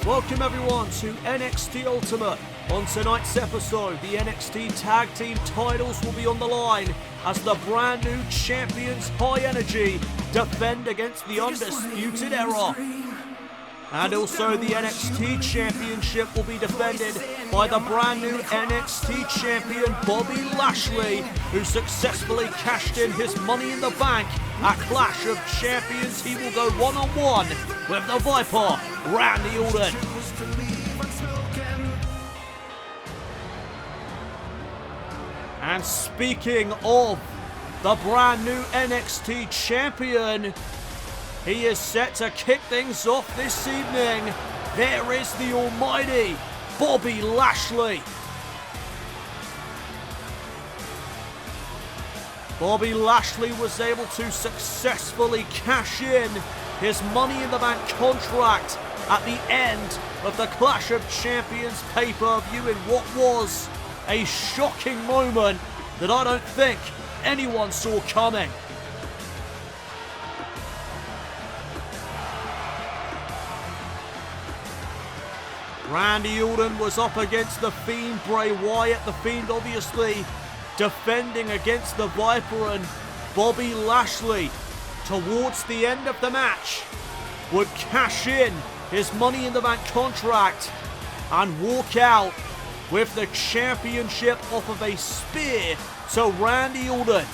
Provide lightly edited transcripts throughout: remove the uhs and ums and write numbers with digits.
Welcome everyone to NXT Ultimate. On tonight's episode, the NXT Tag Team titles will be on the line as the brand new champions High Energy defend against the Undisputed Era. And also the NXT Championship will be defended by the brand new NXT Champion Bobby Lashley, who successfully cashed in his Money in the Bank at Clash of Champions. He will go one-on-one with the Viper, Randy Orton. And speaking of the brand new NXT Champion, he is set to kick things off this evening. There is the almighty Bobby Lashley. Bobby Lashley was able to successfully cash in his Money in the Bank contract at the end of the Clash of Champions pay-per-view in what was a shocking moment that I don't think anyone saw coming. Randy Orton was up against the Fiend Bray Wyatt. The Fiend obviously defending against the Viper, and Bobby Lashley towards the end of the match would cash in his Money in the Bank contract and walk out with the championship off of a spear to Randy Orton.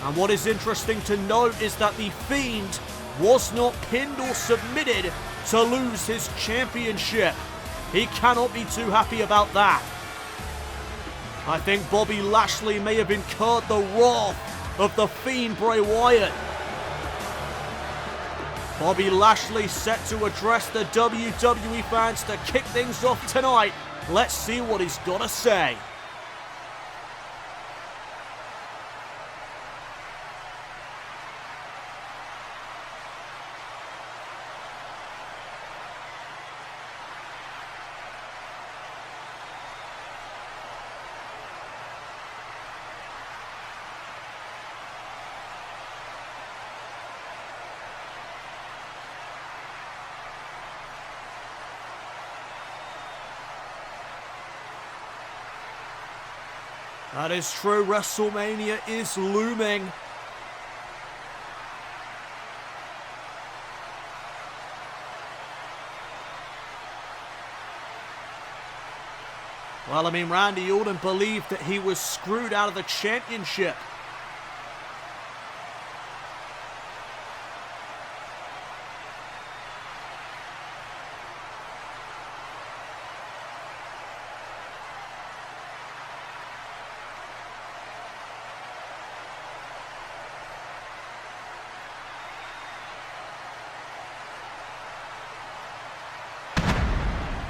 And what is interesting to note is that the Fiend was not pinned or submitted to lose his championship. He cannot be too happy about that. I think Bobby Lashley may have incurred the wrath of the Fiend Bray Wyatt. Bobby Lashley set to address the WWE fans to kick things off tonight. Let's see what he's got to say. That is true, WrestleMania is looming. Well, I mean, Randy Orton believed that he was screwed out of the championship.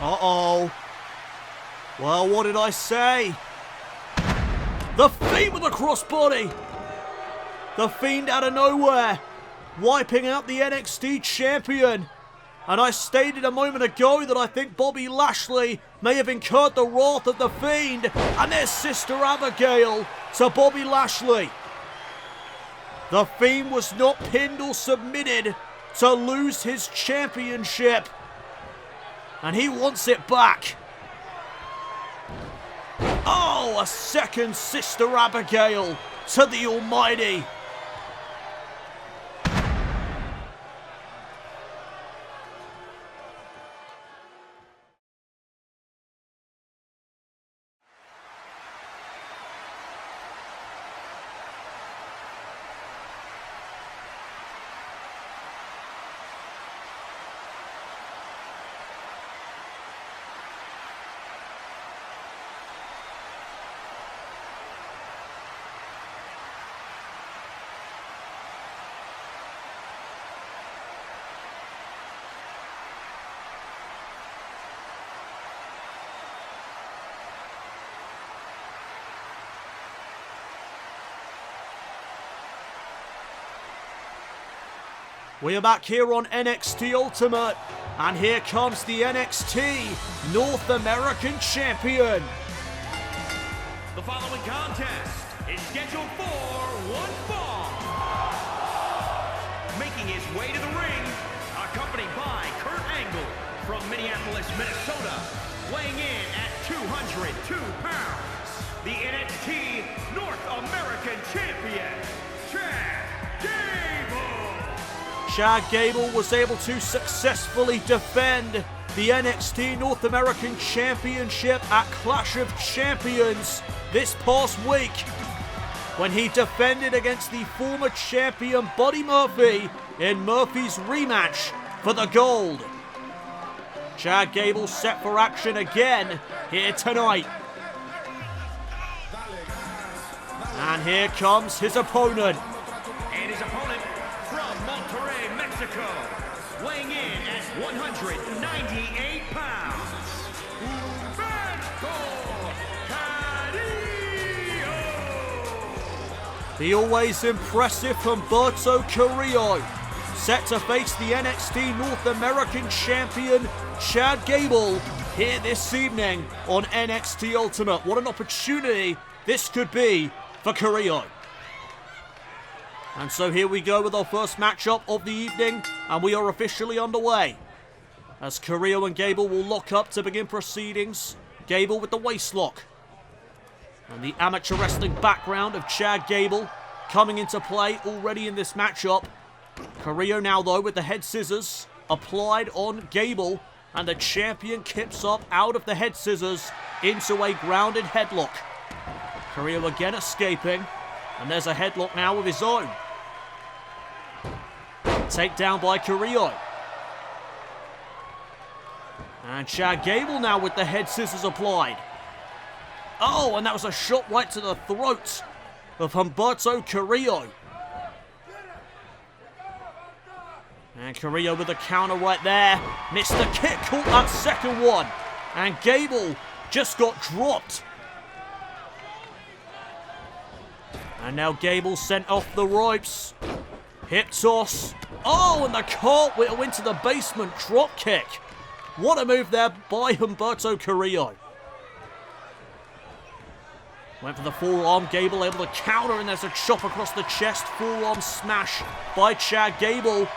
Uh-oh. Well, what did I say? The Fiend with a crossbody. The Fiend out of nowhere, wiping out the NXT champion. And I stated a moment ago that I think Bobby Lashley may have incurred the wrath of the Fiend. And there's Sister Abigail to Bobby Lashley. The Fiend was not pinned or submitted to lose his championship. And he wants it back. Oh, a second Sister Abigail to the almighty. We are back here on NXT Ultimate, and here comes the NXT North American Champion. The following contest is scheduled for one fall. Making his way to the ring, accompanied by Kurt Angle, from Minneapolis, Minnesota, weighing in at 202 pounds, the NXT North American Champion, Chad Gable. Chad Gable was able to successfully defend the NXT North American Championship at Clash of Champions this past week, when he defended against the former champion Buddy Murphy in Murphy's rematch for the gold. Chad Gable set for action again here tonight. And here comes his opponent. And his opponent from Monterrey, Mexico, weighing in at 198 pounds, the always impressive Humberto Carrillo, set to face the NXT North American Champion Chad Gable here this evening on NXT Ultimate. What an opportunity this could be for Carrillo. And so here we go with our first matchup of the evening, and we are officially underway, as Carrillo and Gable will lock up to begin proceedings. Gable with the waistlock. And the amateur wrestling background of Chad Gable coming into play already in this matchup. Carrillo now, though, with the head scissors applied on Gable, and the champion kips up out of the head scissors into a grounded headlock. Carrillo again escaping, and there's a headlock now of his own. Takedown by Carrillo. And Chad Gable now with the head scissors applied. Oh, and that was a shot right to the throat of Humberto Carrillo. And Carrillo with a counter right there. Missed the kick, caught that second one. And Gable just got dropped. And now Gable sent off the ropes. Hip toss. Oh, and the cartwheel into the basement drop kick. What a move there by Humberto Carrillo. Went for the forearm. Gable able to counter, and there's a chop across the chest. Forearm smash by Chad Gable.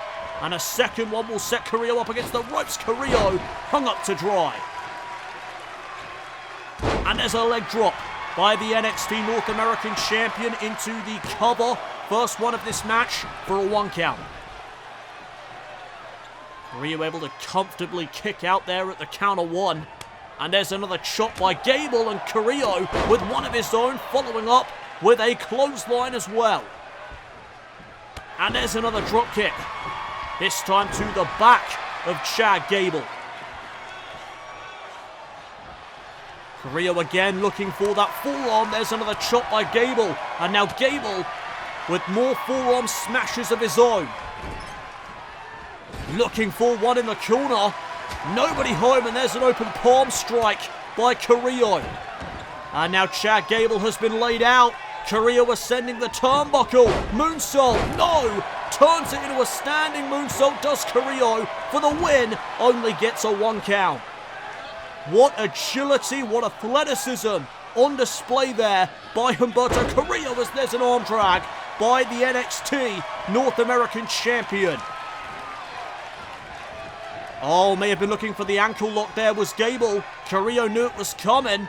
And a second one will set Carrillo up against the ropes. Carrillo hung up to dry. And there's a leg drop by the NXT North American Champion into the cover. First one of this match for a 1 count. Carrillo able to comfortably kick out there at the counter 1. And there's another chop by Gable, and Carrillo with one of his own, following up with a clothesline as well. And there's another drop kick. This time to the back of Chad Gable. Carrillo again looking for that forearm. There's another chop by Gable. And now Gable with more forearm smashes of his own. Looking for one in the corner. Nobody home, and there's an open palm strike by Carrillo. And now Chad Gable has been laid out. Carrillo ascending the turnbuckle. Moonsault. No! Turns it into a standing moonsault. Does Carrillo for the win. Only gets a 1 count. What agility, what athleticism on display there by Humberto Carrillo, as there's an arm drag by the NXT North American Champion. Oh, may have been looking for the ankle lock there was Gable. Carrillo knew it was coming.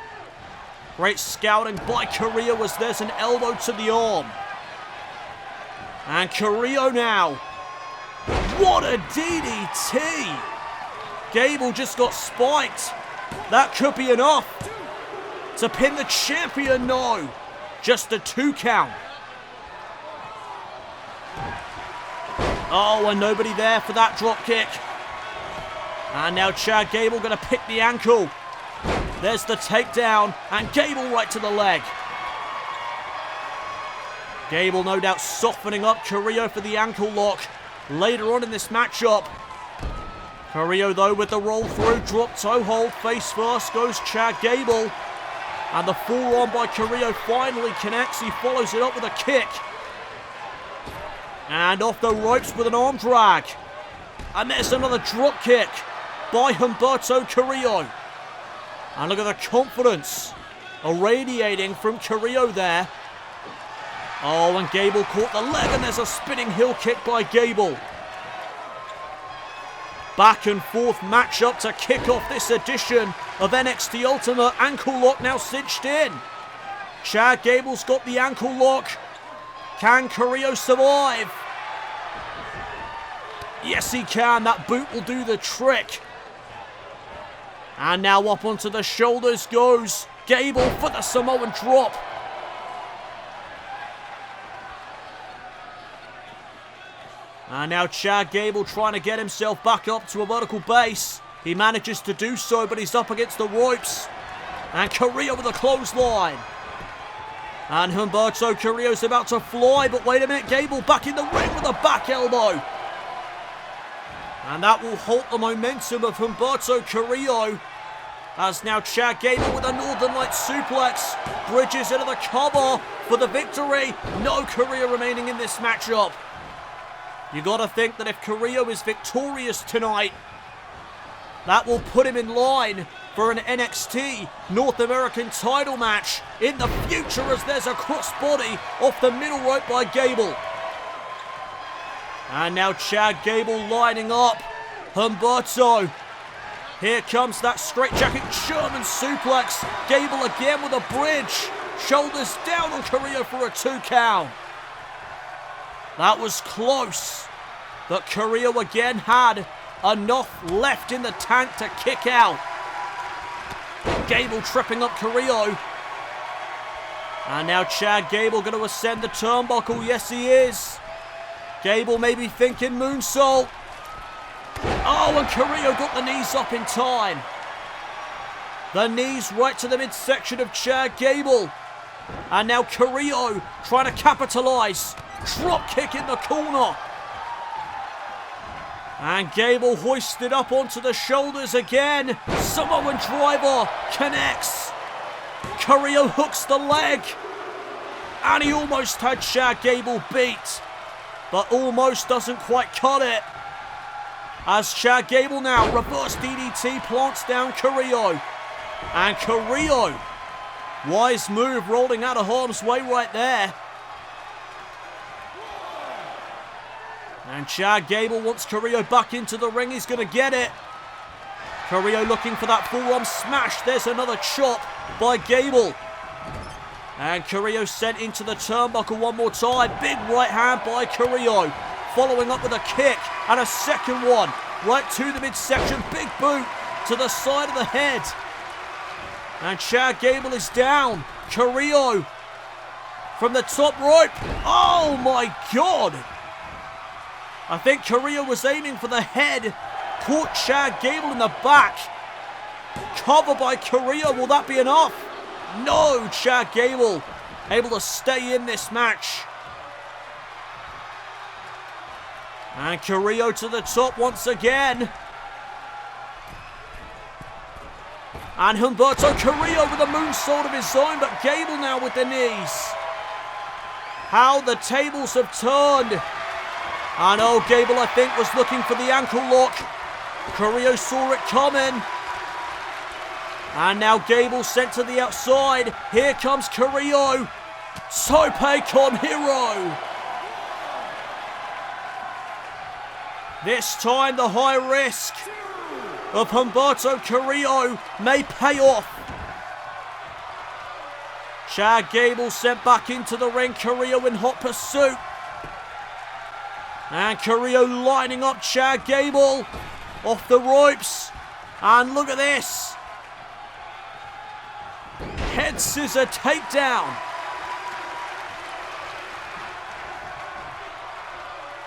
Great scouting by Carrillo as there's an elbow to the arm. And Carrillo now. What a DDT. Gable just got spiked. That could be enough to pin the champion. No, just a 2 count. Oh, and nobody there for that drop kick. And now Chad Gable going to pick the ankle. There's the takedown, and Gable right to the leg. Gable no doubt softening up Carrillo for the ankle lock later on in this matchup. Carrillo though with the roll through, drop toe hold, face first goes Chad Gable. And the forearm by Carrillo finally connects. He follows it up with a kick. And off the ropes with an arm drag. And there's another drop kick by Humberto Carrillo. And look at the confidence irradiating from Carrillo there. Oh, and Gable caught the leg, and there's a spinning heel kick by Gable. back and forth matchup to kick off this edition of NXT Ultimate. Ankle lock now cinched in. Chad Gable's got the ankle lock. Can Carrillo survive? Yes, he can. That boot will do the trick. And now up onto the shoulders goes Gable for the Samoan drop. And now Chad Gable trying to get himself back up to a vertical base. He manages to do so, but he's up against the ropes. And Carrillo with a clothesline. And Humberto Carrillo's about to fly, but wait a minute, Gable back in the ring with a back elbow. And that will halt the momentum of Humberto Carrillo. As now Chad Gable with a Northern Lights suplex. Bridges into the cover for the victory. No Carrillo remaining in this matchup. You gotta think that if Carrillo is victorious tonight, that will put him in line for an NXT North American title match in the future, as there's a crossbody off the middle rope by Gable. And now Chad Gable lining up. Humberto. Here comes that straightjacket German suplex. Gable again with a bridge. Shoulders down on Carrillo for a 2 count. That was close. But Carrillo again had enough left in the tank to kick out. Gable tripping up Carrillo. And now Chad Gable going to ascend the turnbuckle. Yes, he is. Gable may be thinking moonsault. Oh, and Carrillo got the knees up in time. The knees right to the midsection of Chad Gable. And now Carrillo trying to capitalize. Drop kick in the corner. And Gable hoisted up onto the shoulders again. Samoan driver connects. Carrillo hooks the leg. And he almost had Chad Gable beat. But almost doesn't quite cut it. As Chad Gable now reverse DDT plants down Carrillo. And Carrillo, wise move, rolling out of harm's way right there. And Chad Gable wants Carrillo back into the ring. He's going to get it. Carrillo looking for that forearm smash. There's another chop by Gable. And Carrillo sent into the turnbuckle one more time. Big right hand by Carrillo. Following up with a kick and a second one. Right to the midsection. Big boot to the side of the head. And Chad Gable is down. Carrillo from the top rope. Oh my God. I think Carrillo was aiming for the head. Caught Chad Gable in the back. Cover by Carrillo. Will that be enough? No, Chad Gable able to stay in this match. And Carrillo to the top once again. And Humberto Carrillo with a moonsault of his own, but Gable now with the knees. How the tables have turned. And oh, Gable, I think, was looking for the ankle lock. Carrillo saw it coming. And now Gable sent to the outside. Here comes Carrillo. Tope con Hero. This time the high risk of Humberto Carrillo may pay off. Chad Gable sent back into the ring. Carrillo in hot pursuit. And Carrillo lining up Chad Gable off the ropes. And look at this. Head scissor takedown.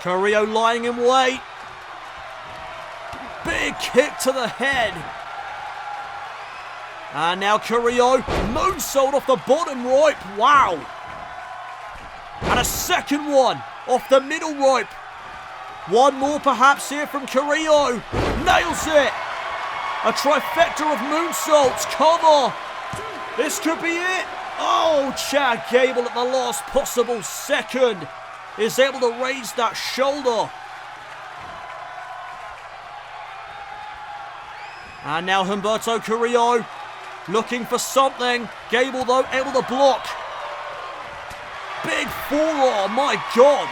Carrillo lying in wait. Big kick to the head. And now Carrillo moonsault off the bottom rope. Wow. And a second one off the middle rope. One more perhaps here from Carrillo. Nails it. A trifecta of moonsaults. Cover. This could be it. Oh, Chad Gable at the last possible second is able to raise that shoulder. And now Humberto Carrillo looking for something. Gable though able to block. Big forearm, my God.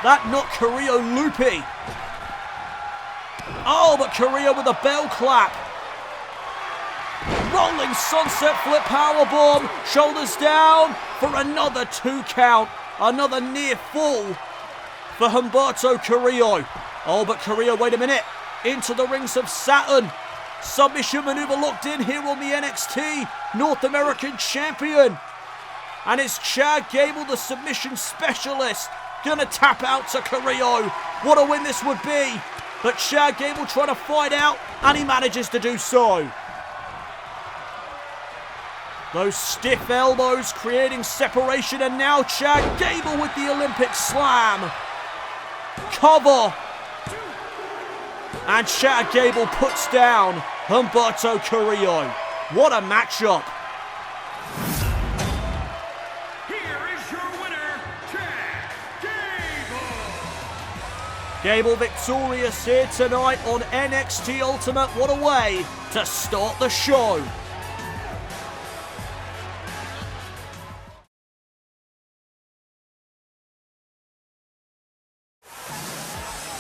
That knocked Carrillo loopy. Oh, but Carrillo with a bell clap. Rolling sunset flip powerbomb. Shoulders down for another 2 count. Another near fall for Humberto Carrillo. Oh, but Carrillo, wait a minute. Into the rings of Saturn. Submission maneuver locked in here on the NXT North American Champion. And it's Chad Gable, the submission specialist, gonna tap out to Carrillo. What a win this would be. But Chad Gable trying to fight out, and he manages to do so. Those stiff elbows creating separation, and now Chad Gable with the Olympic slam. Cover. And Chad Gable puts down Humberto Carrillo. What a matchup. Here is your winner, Chad Gable. Gable victorious here tonight on NXT Ultimate. What a way to start the show.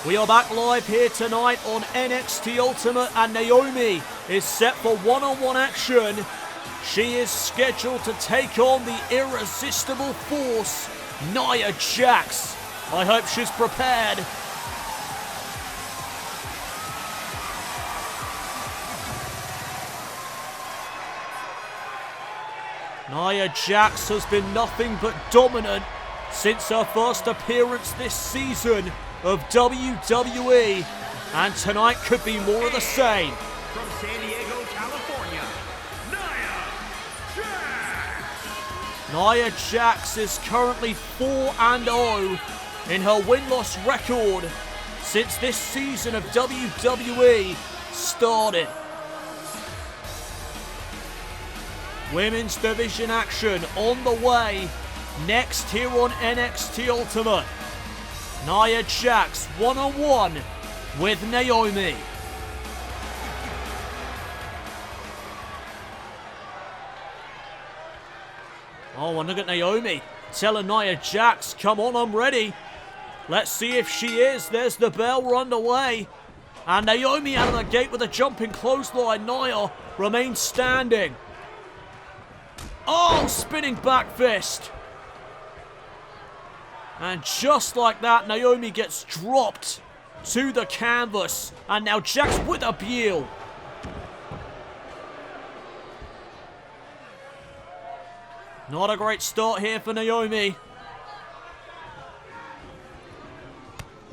We are back live here tonight on NXT Ultimate, and Naomi is set for one-on-one action. She is scheduled to take on the irresistible force, Nia Jax. I hope she's prepared. Nia Jax has been nothing but dominant since her first appearance this season of WWE, and tonight could be more of the same. From San Diego, California, Nia Jax. Nia Jax is currently 4-0 in her win-loss record since this season of WWE started. Women's division action on the way next here on NXT Ultimate. Nia Jax one-on-one with Naomi. Oh, and look at Naomi telling Nia Jax, come on, I'm ready. Let's see if she is. There's the bell, we're underway. And Naomi out of the gate with a jumping clothesline. Nia remains standing. Oh, spinning back fist. And just like that, Naomi gets dropped to the canvas. And now Jax with a heel. Not a great start here for Naomi.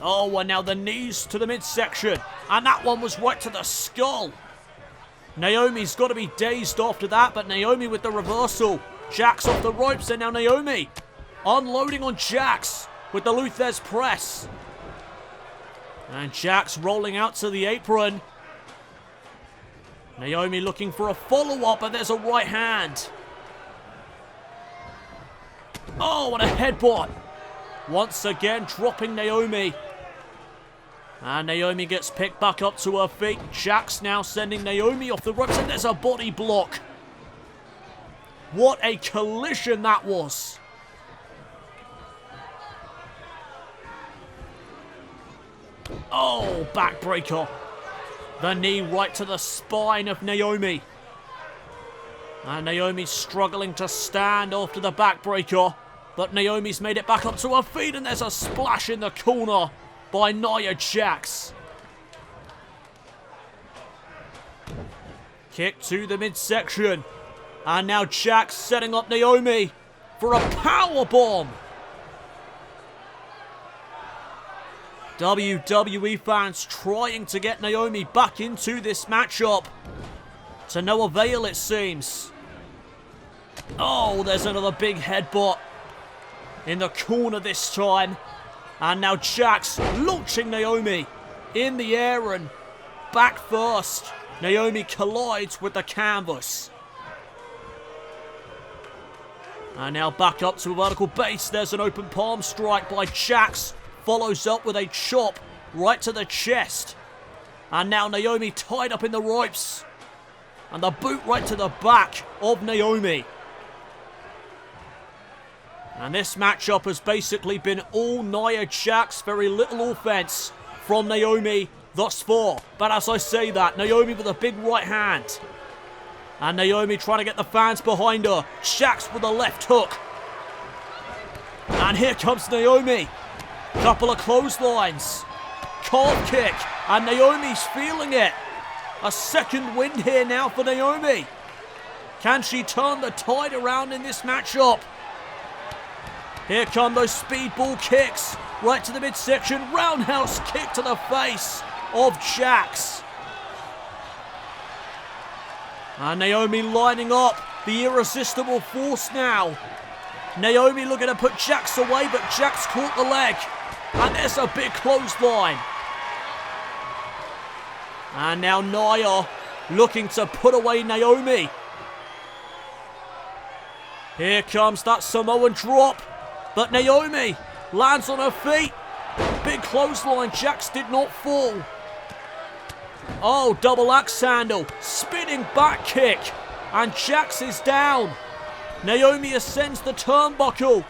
Oh, and now the knees to the midsection. And that one was right to the skull. Naomi's got to be dazed after that, but Naomi with the reversal. Jax off the ropes, and now Naomi unloading on Jax with the Luthez press. And Jax rolling out to the apron. Naomi looking for a follow-up, and there's a right hand. Oh, and a headbutt. Once again, dropping Naomi. And Naomi gets picked back up to her feet. Jax now sending Naomi off the ropes, and there's a body block. What a collision that was. Oh, backbreaker. The knee right to the spine of Naomi. And Naomi's struggling to stand after the backbreaker. But Naomi's made it back up to her feet, and there's a splash in the corner by Nia Jax. Kick to the midsection. And now Jax setting up Naomi for a powerbomb. WWE fans trying to get Naomi back into this matchup. To no avail, it seems. Oh, there's another big headbutt in the corner this time. And now Jax launching Naomi in the air and back first. Naomi collides with the canvas. And now back up to a vertical base. There's an open palm strike by Jax. Follows up with a chop right to the chest. And now Naomi tied up in the ropes. And the boot right to the back of Naomi. And this matchup has basically been all Nia Jax. Very little offense from Naomi thus far. But as I say that, Naomi with a big right hand. And Naomi trying to get the fans behind her. Jax with a left hook. And here comes Naomi. Couple of clotheslines. Calf kick. And Naomi's feeling it. A second wind here now for Naomi. Can she turn the tide around in this matchup? Here come those speedball kicks. Right to the midsection. Roundhouse kick to the face of Jax. And Naomi lining up the irresistible force now. Naomi looking to put Jax away, but Jax caught the leg. And there's a big clothesline. And now Nia looking to put away Naomi. Here comes that Samoan drop. But Naomi lands on her feet. Big clothesline. Jax did not fall. Oh, double axe handle. Spinning back kick. And Jax is down. Naomi ascends the turnbuckle.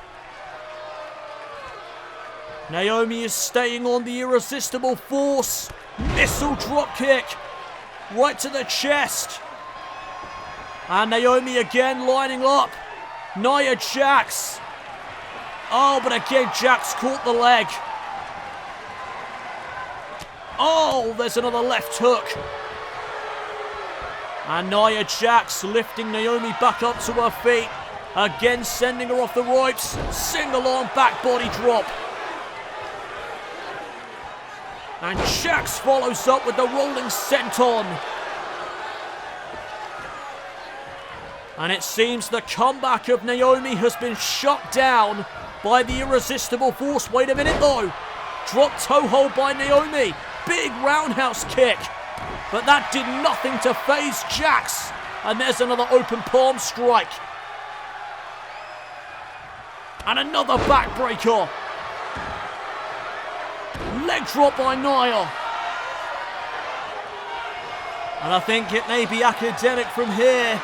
Naomi is staying on the irresistible force. Missile drop kick. Right to the chest. And Naomi again lining up. Nia Jax. Oh, but again Jax caught the leg. Oh, there's another left hook. And Nia Jax lifting Naomi back up to her feet. Again sending her off the ropes. Single arm back body drop. And Jax follows up with the rolling senton. And it seems the comeback of Naomi has been shut down by the irresistible force. Wait a minute though. Drop toe hold by Naomi. Big roundhouse kick. But that did nothing to phase Jax. And there's another open palm strike. And another backbreaker. Leg drop by Nia. And I think it may be academic from here.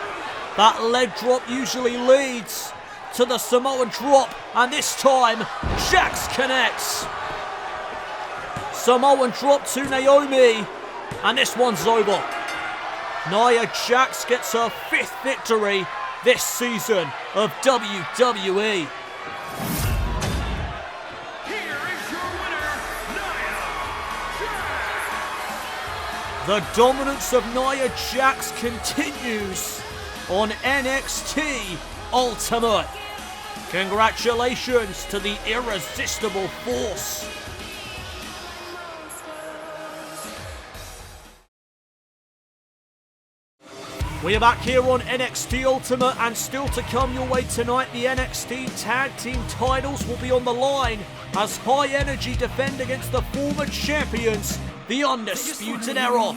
That leg drop usually leads to the Samoan drop. And this time, Jax connects. Samoan drop to Naomi. And this one's over. Nia Jax gets her 5th victory this season of WWE. The dominance of Nia Jax continues on NXT Ultimate. Congratulations to the irresistible force. We are back here on NXT Ultimate, and still to come your way tonight, the NXT Tag Team titles will be on the line as High Energy defend against the former champions, the Undisputed Era.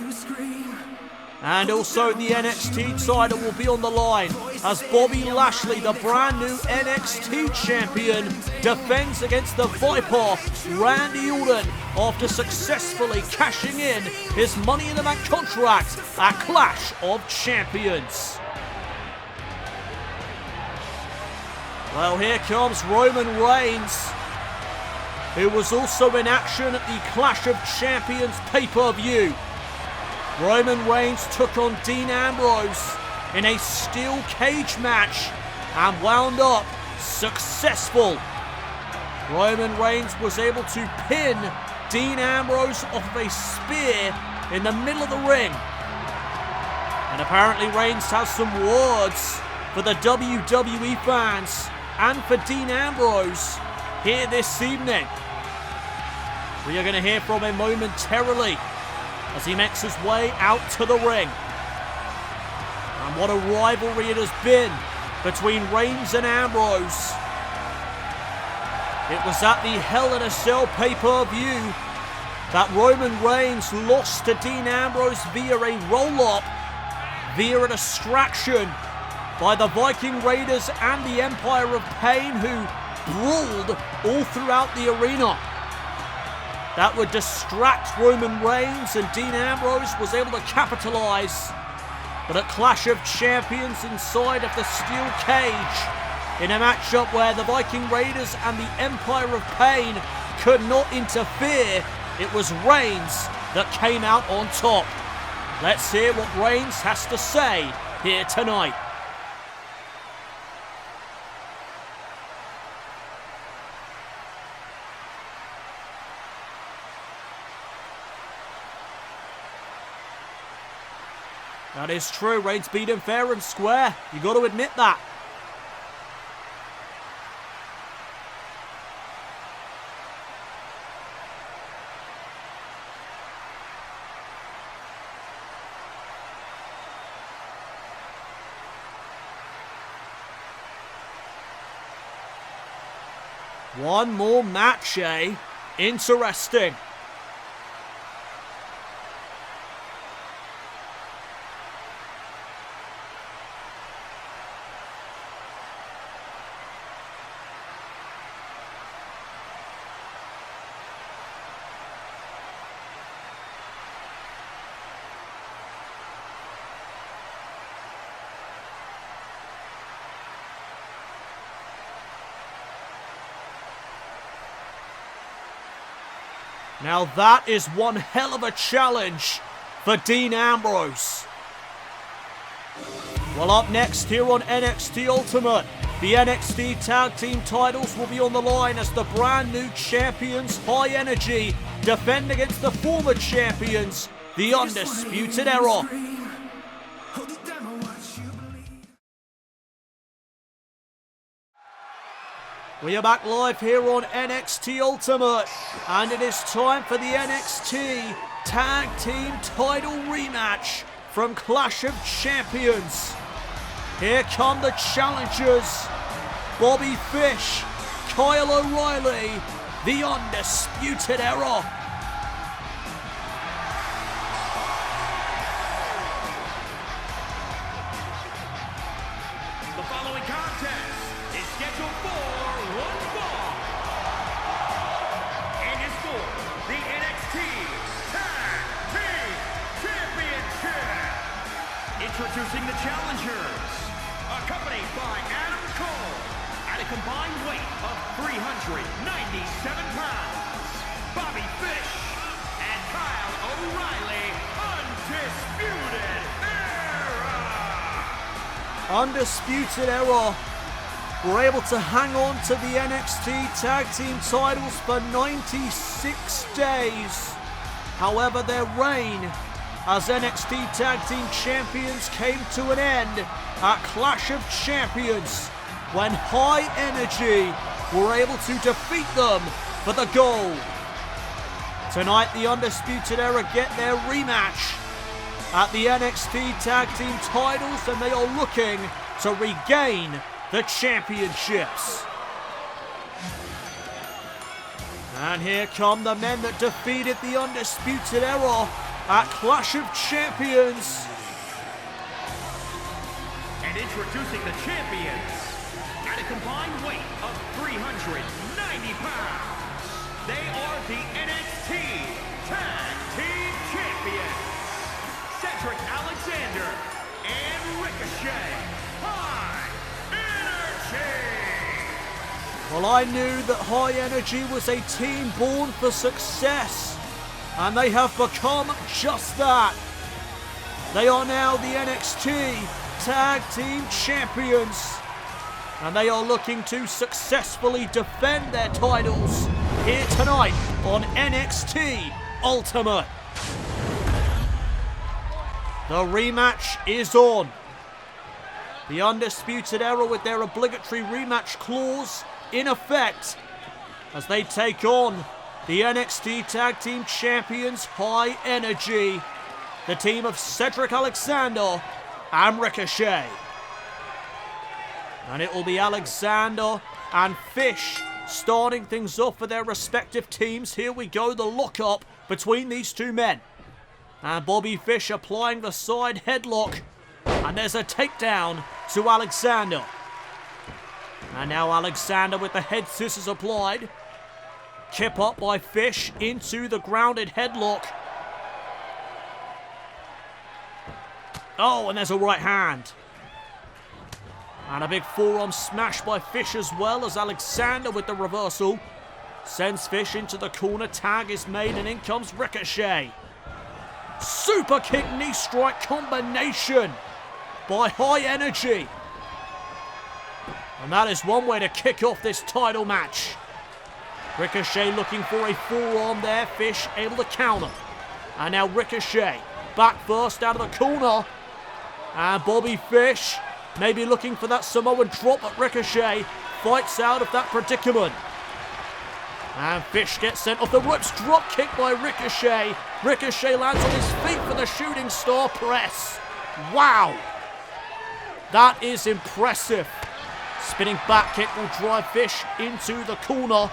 And also the NXT title will be on the line as Bobby Lashley, the brand new NXT champion, defends against the Viper, Randy Orton, after successfully cashing in his Money in the Bank contract at Clash of Champions. Well, here comes Roman Reigns, who was also in action at the Clash of Champions pay-per-view. Roman Reigns took on Dean Ambrose in a steel cage match and wound up successful. Roman Reigns was able to pin Dean Ambrose off of a spear in the middle of the ring. And apparently Reigns has some words for the WWE fans and for Dean Ambrose here this evening. We are going to hear from him momentarily as he makes his way out to the ring. And what a rivalry it has been between Reigns and Ambrose. It was at the Hell in a Cell pay-per-view that Roman Reigns lost to Dean Ambrose via a roll-up, via a distraction by the Viking Raiders and the Empire of Pain, who brawled all throughout the arena. That would distract Roman Reigns, and Dean Ambrose was able to capitalize. But at Clash of Champions inside of the steel cage, in a matchup where the Viking Raiders and the Empire of Pain could not interfere, it was Reigns that came out on top. Let's hear what Reigns has to say here tonight. That is true. Reigns beat him fair and square. You got to admit that. One more match, eh? Interesting. Now that is one hell of a challenge for Dean Ambrose. Well, up next here on NXT Ultimate, the NXT Tag Team titles will be on the line as the brand new champions, High Energy, defend against the former champions, the Undisputed Era. We are back live here on NXT Ultimate, and it is time for the NXT Tag Team title rematch from Clash of Champions. Here come the challengers, Bobby Fish, Kyle O'Reilly, the Undisputed Era. The following contest is scheduled for one fall and is for the NXT Tag Team Championship. Introducing the challengers, accompanied by Adam Cole at a combined weight of 397 pounds, Bobby Fish and Kyle O'Reilly, Undisputed Era. Undisputed Era were able to hang on to the NXT Tag Team titles for 96 days. However, their reign as NXT Tag Team Champions came to an end at Clash of Champions when High Energy were able to defeat them for the gold. Tonight, the Undisputed Era get their rematch at the NXT Tag Team titles, and they are looking to regain the championships. And here come the men that defeated the Undisputed Era at Clash of Champions. And introducing the champions, at a combined weight of 390 pounds, they are the NXT Tag Team Champions, Cedric Alexander and Ricochet. High Energy! Well, I knew that High Energy was a team born for success, and they have become just that. They are now the NXT Tag Team Champions, and they are looking to successfully defend their titles here tonight on NXT Ultimate. The rematch is on. The Undisputed Era with their obligatory rematch clause in effect as they take on the NXT Tag Team Champions High Energy, the team of Cedric Alexander and Ricochet. And it will be Alexander and Fish starting things off for their respective teams. Here we go, the lockup between these two men. And Bobby Fish applying the side headlock. And there's a takedown to Alexander. And now Alexander with the head scissors applied. Kip up by Fish into the grounded headlock. Oh, and there's a right hand. And a big forearm smash by Fish as well, as Alexander with the reversal sends Fish into the corner. Tag is made and in comes Ricochet. Super kick knee strike combination by High Energy. And that is one way to kick off this title match. Ricochet looking for a forearm there. Fish able to counter. And now Ricochet back first out of the corner. And Bobby Fish maybe looking for that Samoan drop, but Ricochet fights out of that predicament. And Fish gets sent off the ropes. Drop kick by Ricochet. Ricochet lands on his feet for the shooting star press. Wow. That is impressive. Spinning back kick will drive Fish into the corner.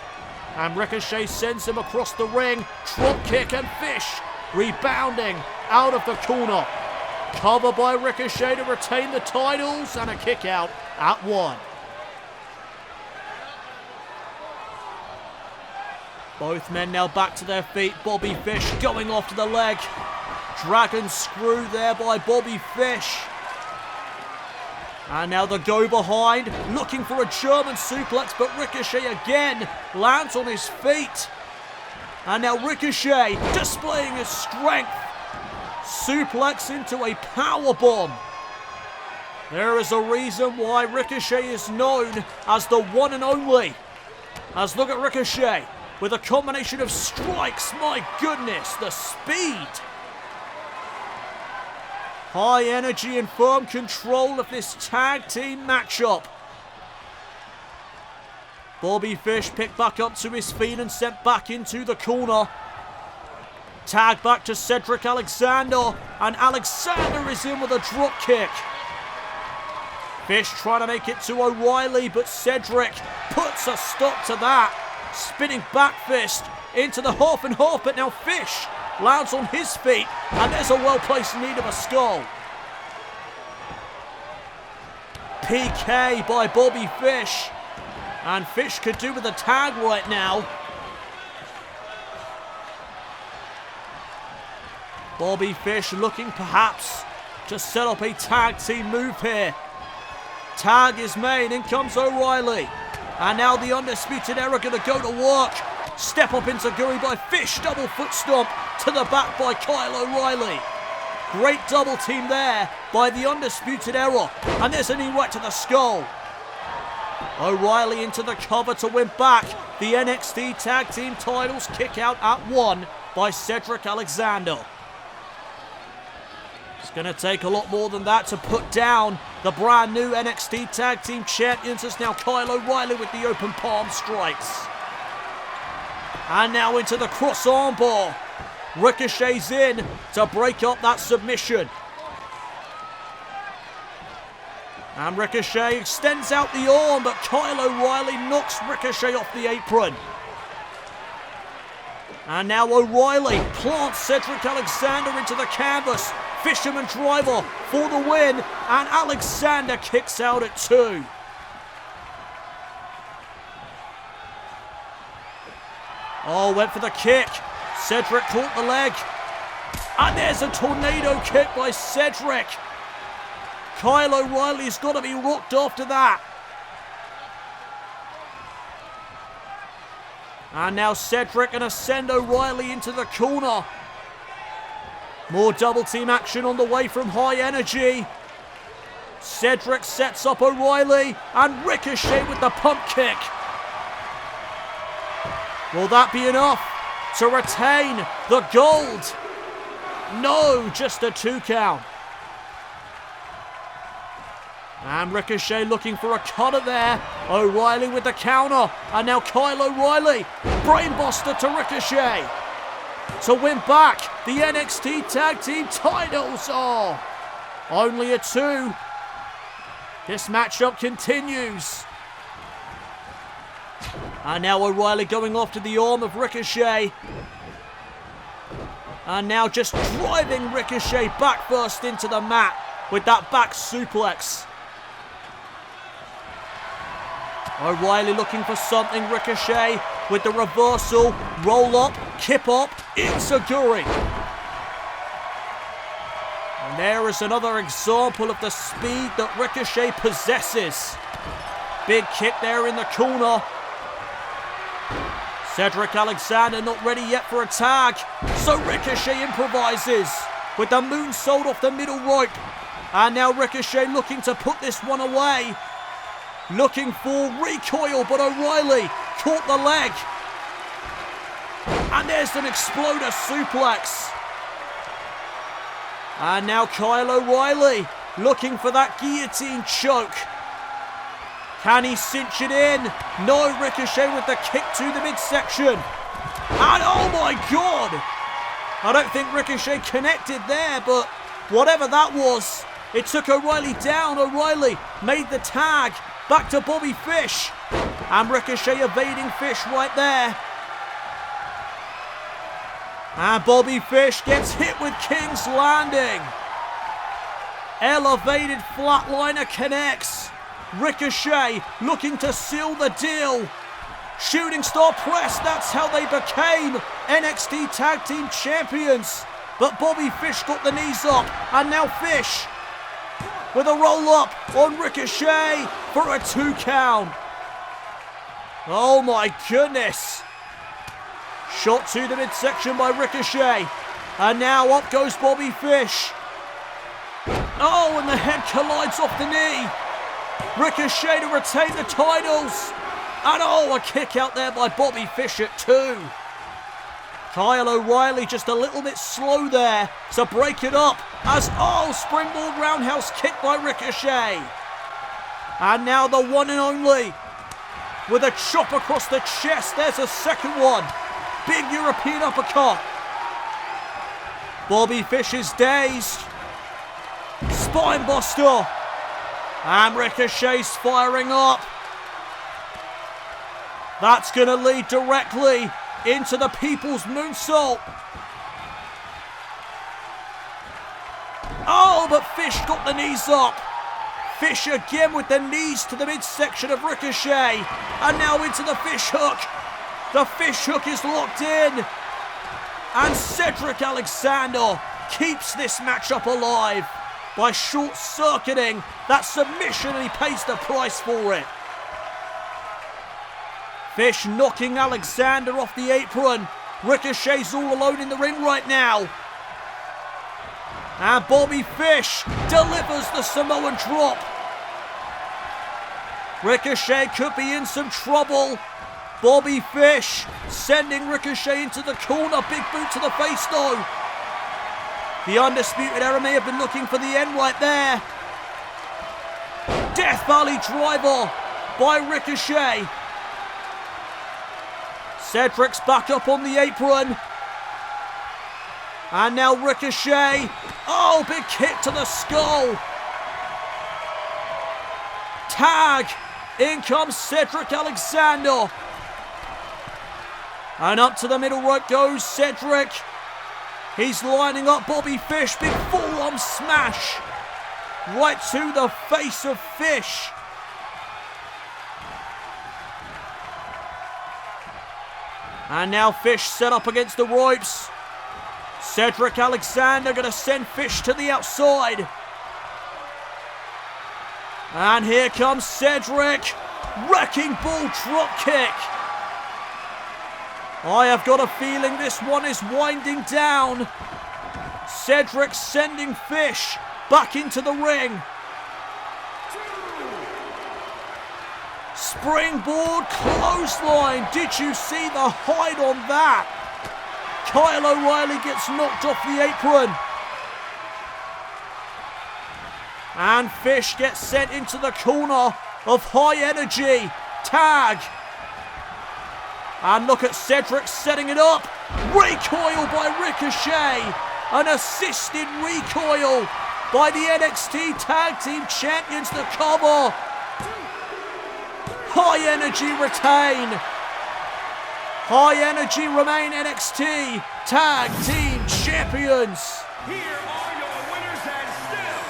And Ricochet sends him across the ring. Drop kick and Fish rebounding out of the corner. Cover by Ricochet to retain the titles and a kick out at 1. Both men now back to their feet. Bobby Fish going off to the leg. Dragon screw there by Bobby Fish. And now the go behind, looking for a German suplex, but Ricochet again lands on his feet. And now Ricochet displaying his strength. Suplex into a powerbomb. There is a reason why Ricochet is known as the one and only. As look at Ricochet with a combination of strikes. My goodness, the speed. High Energy in firm control of this tag team matchup. Bobby Fish picked back up to his feet and sent back into the corner. Tag back to Cedric Alexander, and Alexander is in with a drop kick. Fish trying to make it to O'Reilly, but Cedric puts a stop to that. Spinning back fist into the half and half, but now Fish lands on his feet, and there's a well-placed knee to the skull. PK by Bobby Fish, and Fish could do with a tag right now. Bobby Fish looking perhaps to set up a tag team move here. Tag is made, in comes O'Reilly. And now the Undisputed Era going to go to work. Step up into Guri by Fish, double foot stomp to the back by Kyle O'Reilly. Great double team there by the Undisputed Era. And there's a knee right to the skull. O'Reilly into the cover to win back the NXT Tag Team titles. Kick out at 1 by Cedric Alexander. It's going to take a lot more than that to put down the brand new NXT Tag Team Champions. It's now Kyle O'Reilly with the open palm strikes. And now into the cross armbar. Ricochet's in to break up that submission. And Ricochet extends out the arm, but Kyle O'Reilly knocks Ricochet off the apron. And now O'Reilly plants Cedric Alexander into the canvas. Fisherman driver for the win, and Alexander kicks out at 2. Oh, went for the kick. Cedric caught the leg. And there's a tornado kick by Cedric. Kyle O'Reilly's got to be rocked after that. And now Cedric going to send O'Reilly into the corner. More double team action on the way from High Energy. Cedric sets up O'Reilly, and Ricochet with the pump kick. Will that be enough to retain the gold? No, just a 2 count. And Ricochet looking for a cutter there. O'Reilly with the counter. And now Kyle O'Reilly. Brainbuster to Ricochet. To win back the NXT Tag Team titles. Oh, only a 2. This matchup continues. And now O'Reilly going off to the arm of Ricochet. And now just driving Ricochet back first into the mat with that back suplex. O'Reilly looking for something. Ricochet with the reversal, roll up, kip up, Enziguri. And there is another example of the speed that Ricochet possesses. Big kick there in the corner. Cedric Alexander not ready yet for a tag, so Ricochet improvises. with the moonsault off the middle rope. And now Ricochet looking to put this one away. Looking for recoil, but O'Reilly caught the leg. And there's an exploder suplex. And now Kyle O'Reilly looking for that guillotine choke. Can he cinch it in? No, Ricochet with the kick to the midsection. And oh my God! I don't think Ricochet connected there, but whatever that was, it took O'Reilly down. O'Reilly made the tag back to Bobby Fish. And Ricochet evading Fish right there. And Bobby Fish gets hit with King's Landing. Elevated flatliner connects. Ricochet looking to seal the deal. Shooting star press, that's how they became NXT Tag Team Champions. But Bobby Fish got the knees up, and now Fish with a roll up on Ricochet for a 2 count. Oh my goodness. Shot to the midsection by Ricochet. And now up goes Bobby Fish. Oh, and the head collides off the knee. Ricochet to retain the titles. And oh, a kick out there by Bobby Fish at 2. Kyle O'Reilly just a little bit slow there to break it up. As, oh, springboard roundhouse kick by Ricochet. And now the one and only with a chop across the chest. There's a second one. Big European uppercut. Bobby Fish is dazed. Spine buster. And Ricochet's firing up. That's going to lead directly into the People's Moonsault. Oh, but Fish got the knees up. Fish again with the knees to the midsection of Ricochet. And now into the fish hook. The fish hook is locked in. And Cedric Alexander keeps this matchup alive by short-circuiting that submission, and he pays the price for it. Fish knocking Alexander off the apron. Ricochet's all alone in the ring right now. And Bobby Fish delivers the Samoan drop. Ricochet could be in some trouble. Bobby Fish sending Ricochet into the corner. Big boot to the face though. The Undisputed Era may have been looking for the end right there. Death Valley driver by Ricochet. Cedric's back up on the apron. And now Ricochet. Oh, big kick to the skull. Tag. In comes Cedric Alexander. And up to the middle rope goes Cedric. He's lining up Bobby Fish. Big forearm smash. Right to the face of Fish. And now Fish set up against the ropes. Cedric Alexander going to send Fish to the outside. And here comes Cedric. Wrecking ball drop kick. I have got a feeling this one is winding down. Cedric sending Fish back into the ring. Springboard clothesline. Did you see the height on that? Kyle O'Reilly gets knocked off the apron. And Fish gets sent into the corner of High Energy. Tag. And look at Cedric setting it up. Recoil by Ricochet. An assisted recoil by the NXT Tag Team Champions to cover. High Energy retain. High Energy remain NXT Tag Team Champions. Here are your winners and still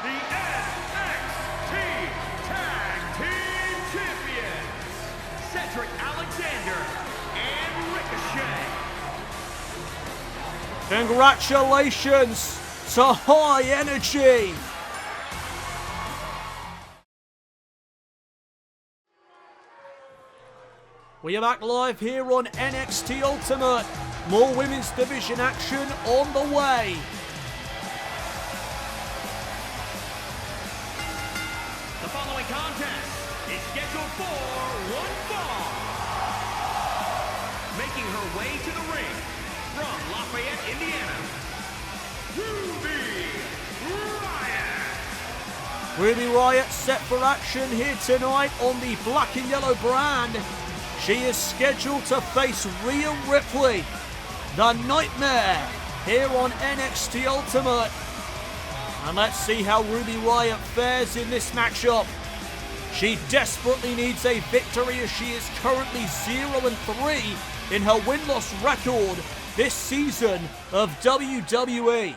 the NXT Tag Team Champions, Cedric Alexander and Ricochet. Congratulations to High Energy. We are back live here on NXT Ultimate. More women's division action on the way. for one fall. Making her way to the ring from Lafayette, Indiana, Ruby Riott. Ruby Riott set for action here tonight on the black and yellow brand. She is scheduled to face Rhea Ripley, the Nightmare, here on NXT Ultimate. And let's see how Ruby Riott fares in this matchup. She desperately needs a victory as she is currently 0-3 in her win-loss record this season of WWE.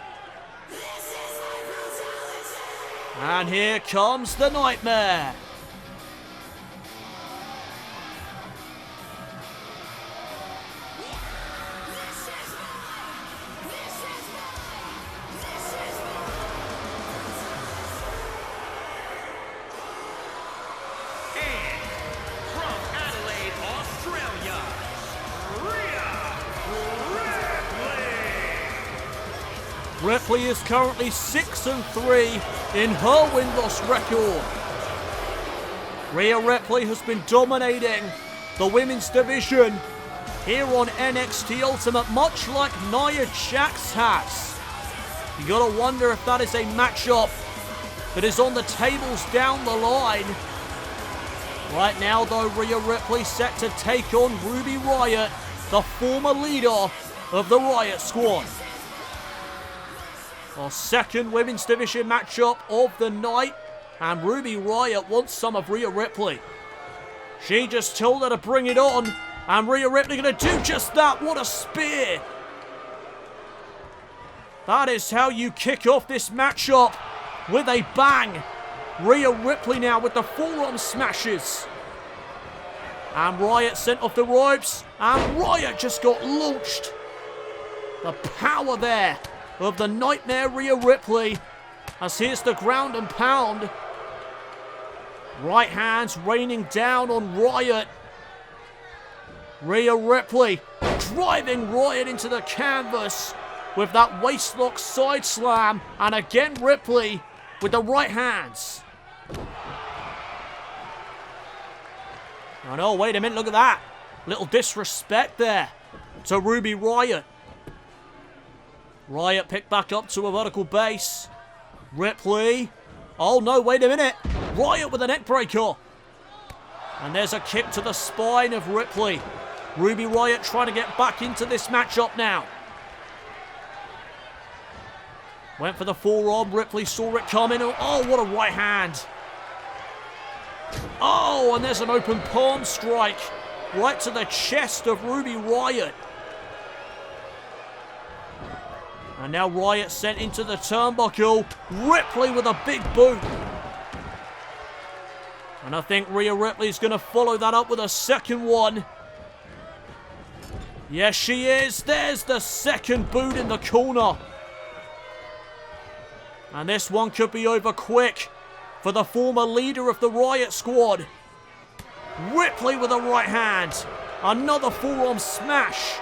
And here comes the Nightmare. Ripley is currently 6-3 in her win-loss record. Rhea Ripley has been dominating the women's division here on NXT Ultimate, much like Nia Jax has. You gotta wonder if that is a matchup that is on the tables down the line. Right now though, Rhea Ripley set to take on Ruby Riott, the former leader of the Riott Squad. Our second women's division matchup of the night, and Ruby Riott wants some of Rhea Ripley. She just told her to bring it on, and Rhea Ripley going to do just that. What a spear! That is how you kick off this matchup, with a bang. Rhea Ripley now with the forearm smashes. And Riott sent off the ropes, and Riott just got launched. The power there of the Nightmare Rhea Ripley, as here's the ground and pound. Right hands raining down on Riott. Rhea Ripley driving Riott into the canvas with that waistlock side slam, and again Ripley with the right hands. Oh no, wait a minute, look at that. Little disrespect there to Ruby Riott. Riott picked back up to a vertical base. Ripley. Oh no, wait a minute. Riott with a neck breaker. And there's a kick to the spine of Ripley. Ruby Riott trying to get back into this matchup now. Went for the forearm. Ripley saw it coming. Oh, what a right hand. Oh, and there's an open palm strike right to the chest of Ruby Riott. And now Riott sent into the turnbuckle. Ripley with a big boot. And I think Rhea Ripley's going to follow that up with a second one. Yes, she is. There's the second boot in the corner. And this one could be over quick for the former leader of the Riott Squad. Ripley with a right hand. Another forearm smash.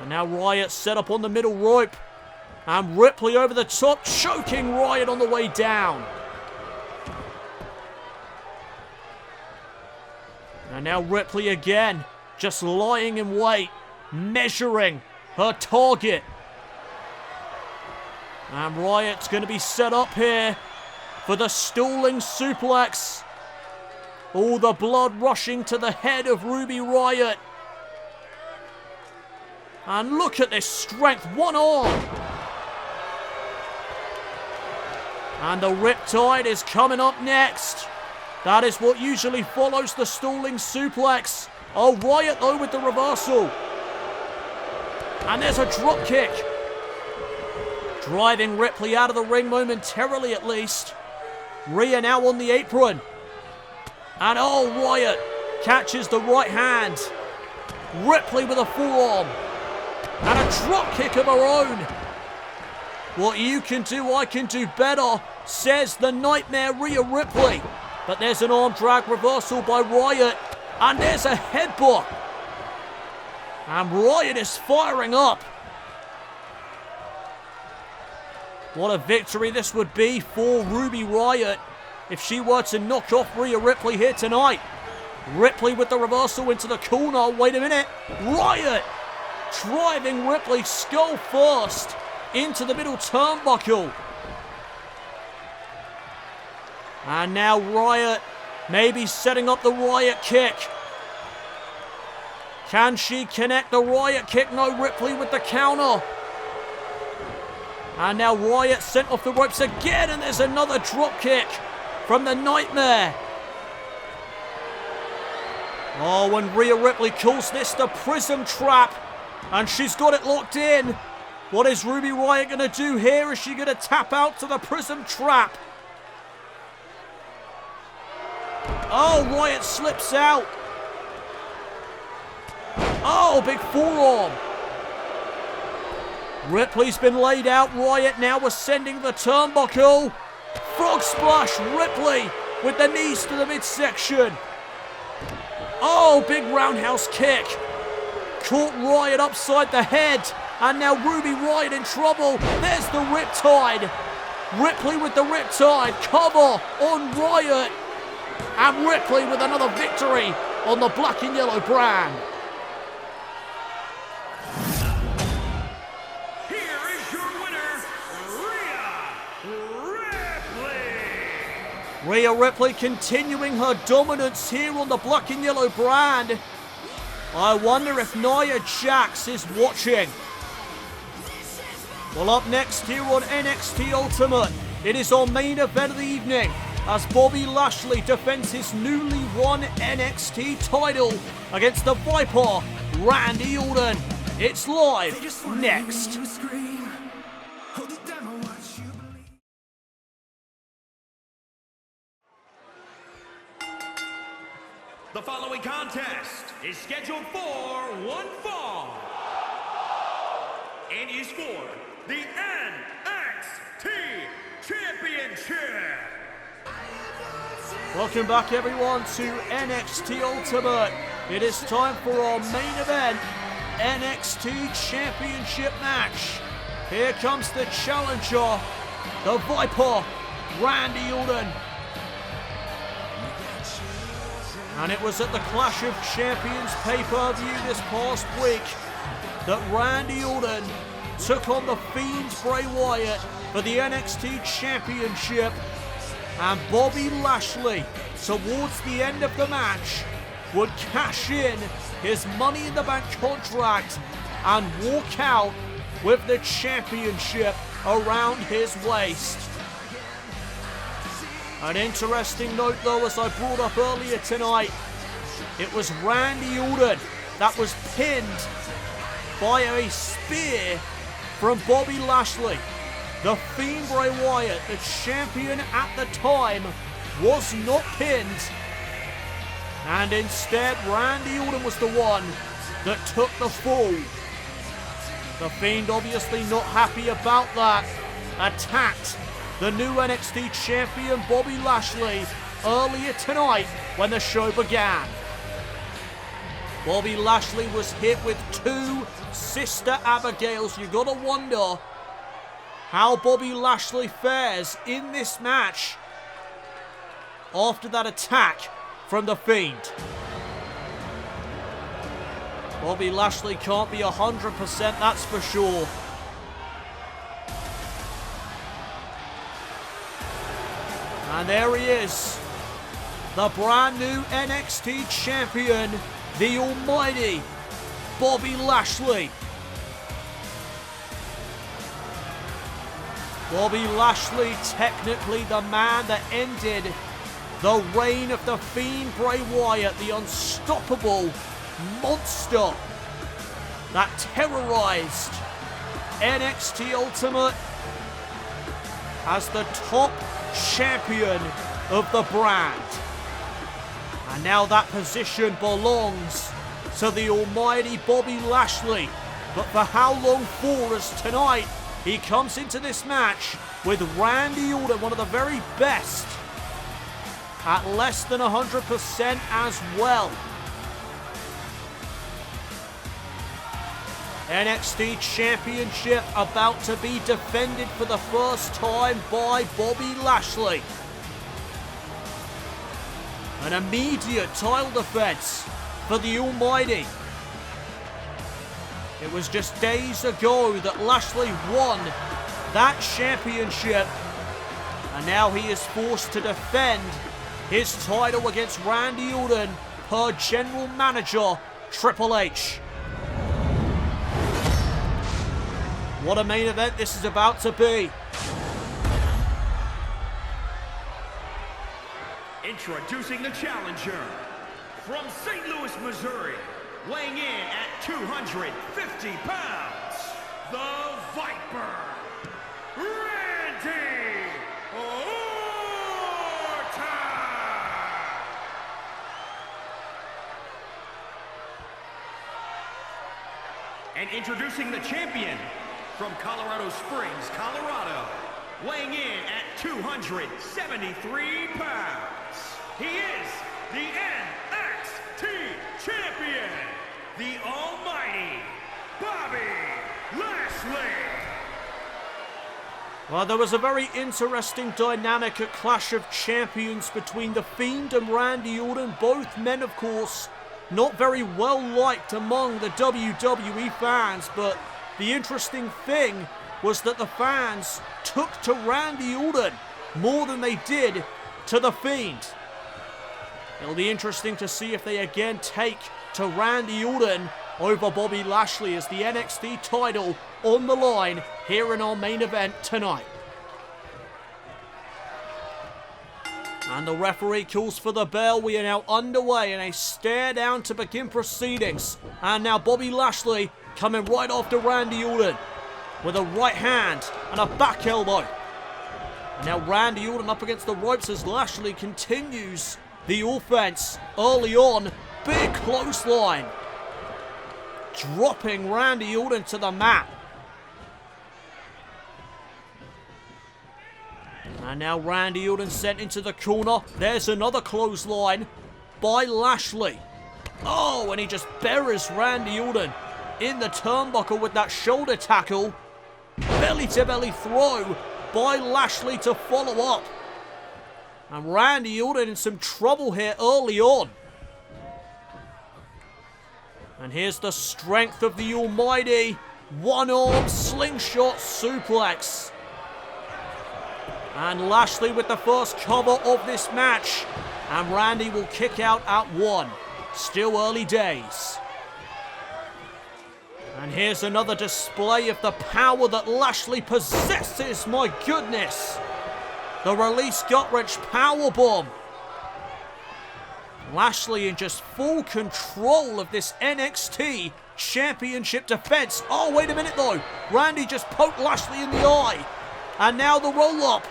And now Riott set up on the middle rope. And Ripley over the top, choking Riott on the way down. And now Ripley again, just lying in wait, measuring her target. And Riott's going to be set up here for the stalling suplex. All the blood rushing to the head of Ruby Riott. And look at this strength, one arm. And the Riptide is coming up next. That is what usually follows the stalling suplex. Oh, Riott though with the reversal. And there's a drop kick. Driving Ripley out of the ring momentarily at least. Rhea now on the apron. And oh, Riott catches the right hand. Ripley with a forearm. And a drop kick of her own. What you can do, I can do better, says the Nightmare Rhea Ripley. But there's an arm drag reversal by Riott. And there's a headbutt. And Riott is firing up. What a victory this would be for Ruby Riott. if she were to knock off Rhea Ripley here tonight. Ripley with the reversal into the corner. Wait a minute. Riot driving Ripley skull first into the middle turnbuckle. And now Riot maybe setting up the Riot kick. Can she connect the Riot kick? No, Ripley with the counter. And now Riot sent off the ropes again, and there's another drop kick from the Nightmare. Oh, and Rhea Ripley calls this the Prism Trap, and she's got it locked in. What is Ruby Riott going to do here? Is she going to tap out to the Prism Trap? Oh, Riott slips out. Oh, big forearm. Ripley's been laid out. Riott now ascending the turnbuckle. Frog splash. Ripley with the knees to the midsection. Oh, big roundhouse kick. Caught Riott upside the head. And now Ruby Riott in trouble. There's the Riptide. Ripley with the Riptide. Cover on Riott. And Ripley with another victory on the black and yellow brand. Here is your winner, Rhea Ripley. Rhea Ripley continuing her dominance here on the black and yellow brand. I wonder if Nia Jax is watching. Well, up next here on NXT Ultimate, it is our main event of the evening as Bobby Lashley defends his newly won NXT title against the Viper, Randy Orton. It's live next. The following contest is scheduled for one fall and is for the NXT Championship. Welcome back, everyone, to NXT Ultimate. It is time for our main event, NXT Championship match. Here comes the challenger, the Viper, Randy Orton. And it was at the Clash of Champions pay-per-view this past week that Randy Orton took on the Fiend Bray Wyatt for the NXT Championship. And Bobby Lashley, towards the end of the match, would cash in his Money in the Bank contract and walk out with the championship around his waist. An interesting note though, as I brought up earlier tonight, it was Randy Orton that was pinned by a spear from Bobby Lashley. The Fiend Bray Wyatt, the champion at the time, was not pinned. And instead, Randy Orton was the one that took the fall. The Fiend obviously not happy about that. Attacked the new NXT champion Bobby Lashley earlier tonight when the show began. Bobby Lashley was hit with 2 Sister Abigails. You gotta wonder how Bobby Lashley fares in this match after that attack from the Fiend. Bobby Lashley can't be 100%, that's for sure. And there he is, the brand new NXT champion, the almighty Bobby Lashley. Bobby Lashley, technically the man that ended the reign of the Fiend Bray Wyatt, the unstoppable monster that terrorized NXT Ultimate as the top champion of the brand. And now that position belongs to the almighty Bobby Lashley. But for how long for, as tonight he comes into this match with Randy Orton, one of the very best, at less than 100% as well. NXT Championship about to be defended for the first time by Bobby Lashley. An immediate title defense for the Almighty. It was just days ago that Lashley won that championship, and now he is forced to defend his title against Randy Orton per General Manager Triple H. What a main event this is about to be. Introducing the challenger from St. Louis, Missouri, weighing in at 250 pounds, the Viper, Randy Orton! And introducing the champion from Colorado Springs, Colorado, weighing in at 273 pounds, he is the NXT champion, the almighty Bobby Lashley. Well, there was a very interesting dynamic at Clash of Champions between The Fiend and Randy Orton. Both men, of course, not very well liked among the WWE fans, but the interesting thing was that the fans took to Randy Orton more than they did to The Fiend. It'll be interesting to see if they again take to Randy Orton over Bobby Lashley as the NXT title on the line here in our main event tonight. And the referee calls for the bell. We are now underway in a stare down to begin proceedings. And now Bobby Lashley coming right after Randy Orton with a right hand and a back elbow. And now Randy Orton up against the ropes as Lashley continues the offense early on. Big clothesline, dropping Randy Orton to the mat. And now Randy Orton sent into the corner. There's another clothesline by Lashley. Oh, and he just buries Randy Orton in the turnbuckle with that shoulder tackle. Belly to belly throw by Lashley to follow up. And Randy Orton in some trouble here early on. And here's the strength of the almighty one-arm slingshot suplex. And Lashley with the first cover of this match. And Randy will kick out at 1. Still early days. And here's another display of the power that Lashley possesses. My goodness. The release gut-wrench powerbomb. Lashley in just full control of this NXT Championship defense. Oh, wait a minute though. Randy just poked Lashley in the eye. And now the roll-up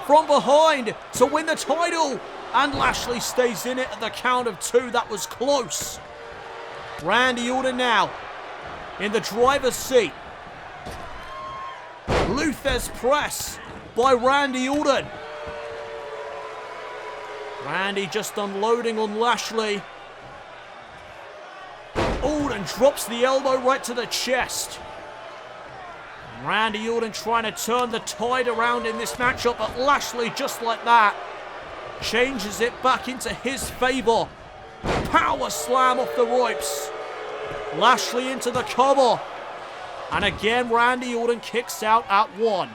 from behind to win the title. And Lashley stays in it at the count of 2. That was close. Randy Orton now in the driver's seat. Luther's press by Randy Orton. Randy just unloading on Lashley. Orton drops the elbow right to the chest. Randy Orton trying to turn the tide around in this matchup, but Lashley just like that changes it back into his favor. Power slam off the ropes. Lashley into the cover. And again, Randy Orton kicks out at 1.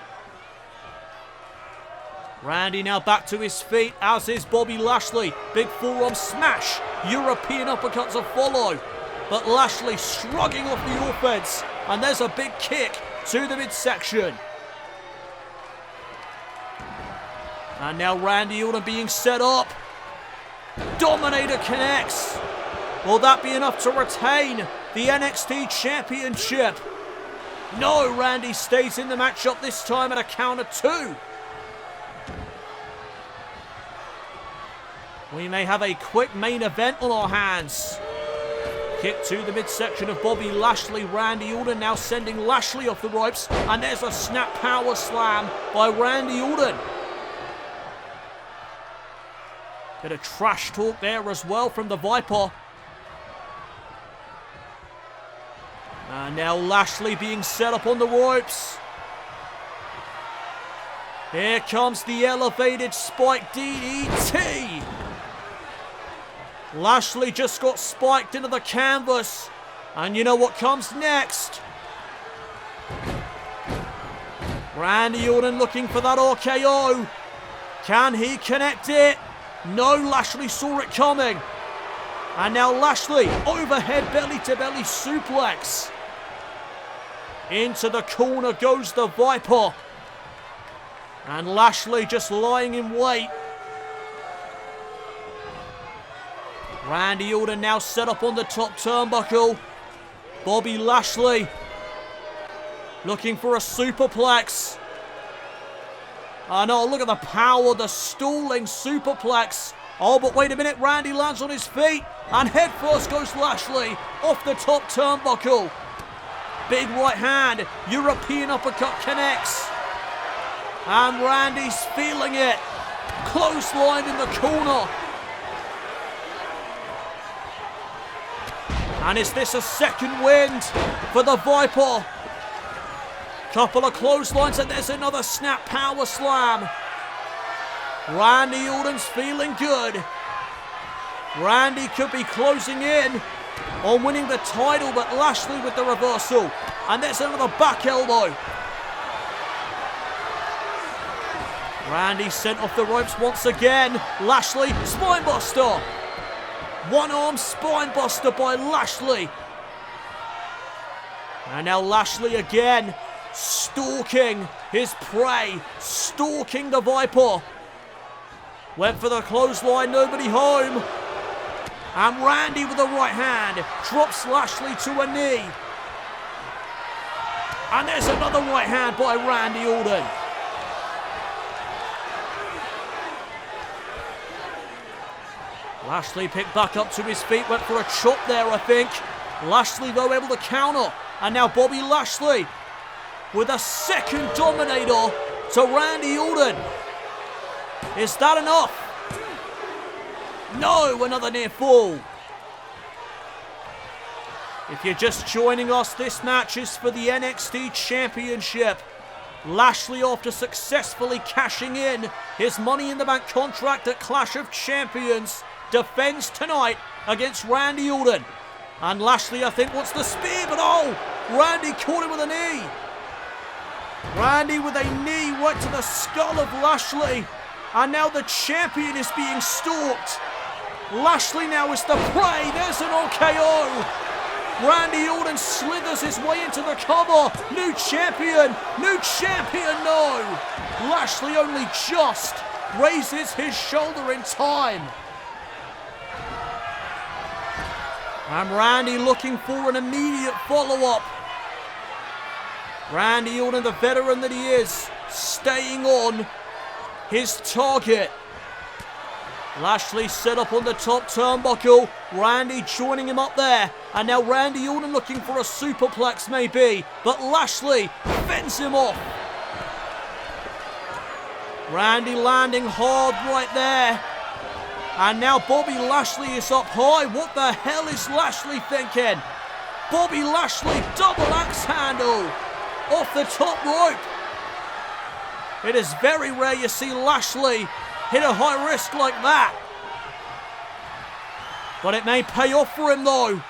Randy now back to his feet, as is Bobby Lashley. Big forearm smash. European uppercut to follow. But Lashley shrugging off the offense. And there's a big kick to the midsection. And now Randy Orton being set up. Dominator connects. Will that be enough to retain the NXT Championship? No, Randy stays in the matchup this time at a count of 2. We may have a quick main event on our hands. Kick to the midsection of Bobby Lashley. Randy Orton now sending Lashley off the ropes. And there's a snap power slam by Randy Orton. Bit of trash talk there as well from the Viper. And now Lashley being set up on the ropes. Here comes the elevated spike DDT. Lashley just got spiked into the canvas. And you know what comes next? Randy Orton looking for that RKO. Can he connect it? No, Lashley saw it coming. And now Lashley, overhead belly-to-belly suplex. Into the corner goes the Viper. And Lashley just lying in wait. Randy Orton now set up on the top turnbuckle. Bobby Lashley looking for a superplex. Oh no, look at the power, the stalling superplex. Oh, but wait a minute, Randy lands on his feet. And head first goes Lashley off the top turnbuckle. Big right hand, European uppercut connects. And Randy's feeling it. Clothesline in the corner. And is this a second wind for the Viper? Couple of clotheslines and there's another snap power slam. Randy Orton's feeling good. Randy could be closing in on winning the title, but Lashley with the reversal. And there's another back elbow. Randy sent off the ropes once again. Lashley, spinebuster. One-arm spinebuster by Lashley. And now Lashley again, stalking his prey, stalking the Viper. Went for the clothesline, nobody home. And Randy with the right hand drops Lashley to a knee. And there's another right hand by Randy Orton. Lashley picked back up to his feet, went for a chop there, I think. Lashley, though, able to counter. And now Bobby Lashley with a second Dominator to Randy Orton. Is that enough? No, another near fall. If you're just joining us, this match is for the NXT Championship. Lashley, after successfully cashing in his Money in the Bank contract at Clash of Champions, defends tonight against Randy Orton. And Lashley, I think, wants the spear, but oh, Randy caught him with a knee. Randy with a knee right to the skull of Lashley. And now the champion is being stalked. Lashley now is the prey. There's an RKO. Randy Orton slithers his way into the cover. New champion, no. Lashley only just raises his shoulder in time. And Randy looking for an immediate follow-up. Randy Orton, the veteran that he is, staying on his target. Lashley set up on the top turnbuckle. Randy joining him up there. And now Randy Orton looking for a superplex maybe. But Lashley fends him off. Randy landing hard right there. And now Bobby Lashley is up high. What the hell is Lashley thinking? Bobby Lashley double axe handle off the top rope. It is very rare you see Lashley hit a high risk like that. But it may pay off for him though.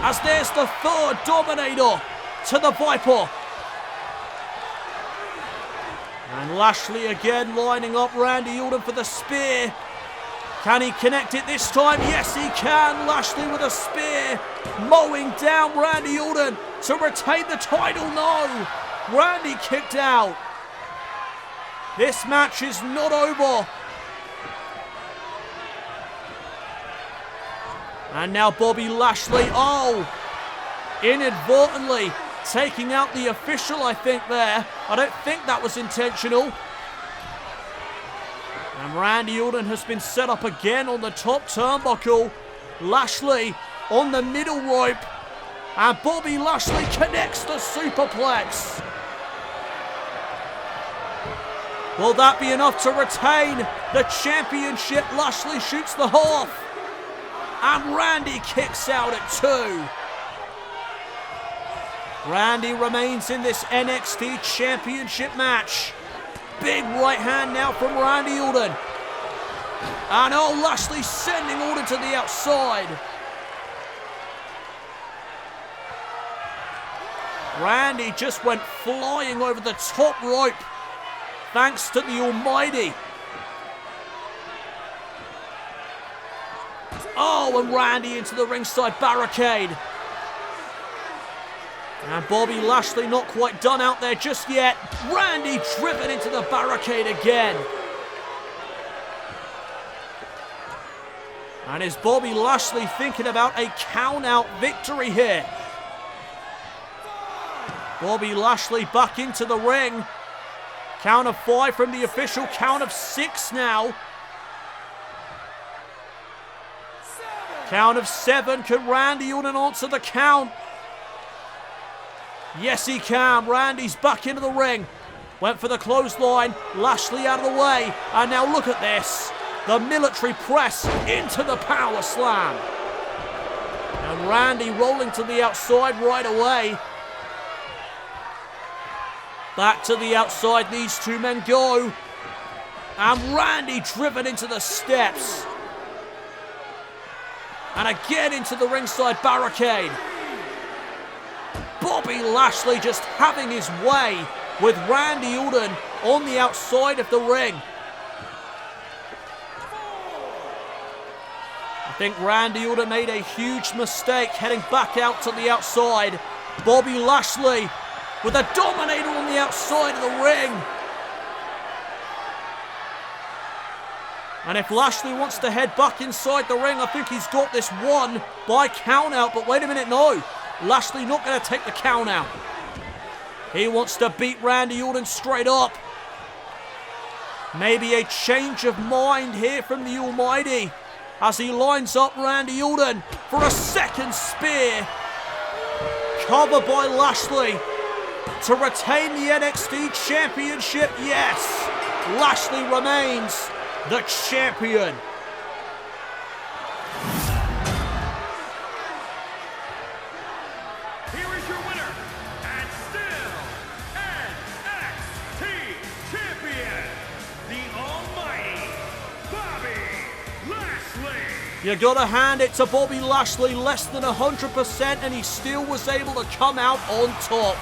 As there's the third Dominator to the Viper. And Lashley again lining up Randy Orton for the spear. Can he connect it this time? Yes, he can. Lashley with a spear. Mowing down Randy Orton to retain the title. No. Randy kicked out. This match is not over. And now Bobby Lashley, inadvertently taking out the official, I think, there. I don't think that was intentional. And Randy Orton has been set up again on the top turnbuckle. Lashley on the middle rope. And Bobby Lashley connects the superplex. Will that be enough to retain the championship? Lashley shoots the half. And Randy kicks out at 2. Randy remains in this NXT Championship match. Big right hand now from Randy Orton. And oh, Lashley sending Orton to the outside. Randy just went flying over the top rope, thanks to the Almighty. Oh, and Randy into the ringside barricade. And Bobby Lashley not quite done out there just yet. Randy driven into the barricade again. And is Bobby Lashley thinking about a count-out victory here? Bobby Lashley back into the ring. Count of 5 from the official, count of 6 now. Count of 7, can Randy Orton answer the count? Yes, he can. Randy's back into the ring. Went for the clothesline. Lashley out of the way. And now look at this. The military press into the power slam. And Randy rolling to the outside right away. Back to the outside these two men go. And Randy driven into the steps. And again into the ringside barricade. Bobby Lashley just having his way with Randy Orton on the outside of the ring. I think Randy Orton made a huge mistake heading back out to the outside. Bobby Lashley with a dominator on the outside of the ring. And if Lashley wants to head back inside the ring, I think he's got this won by count out. But wait a minute, no. Lashley not going to take the count out. He wants to beat Randy Orton straight up. Maybe a change of mind here from the Almighty as he lines up Randy Orton for a second spear. Covered by Lashley to retain the NXT Championship. Yes, Lashley remains the champion. Here is your winner, and still NXT Champion, the Almighty Bobby Lashley. You gotta hand it to Bobby Lashley, less than 100%, and he still was able to come out on top.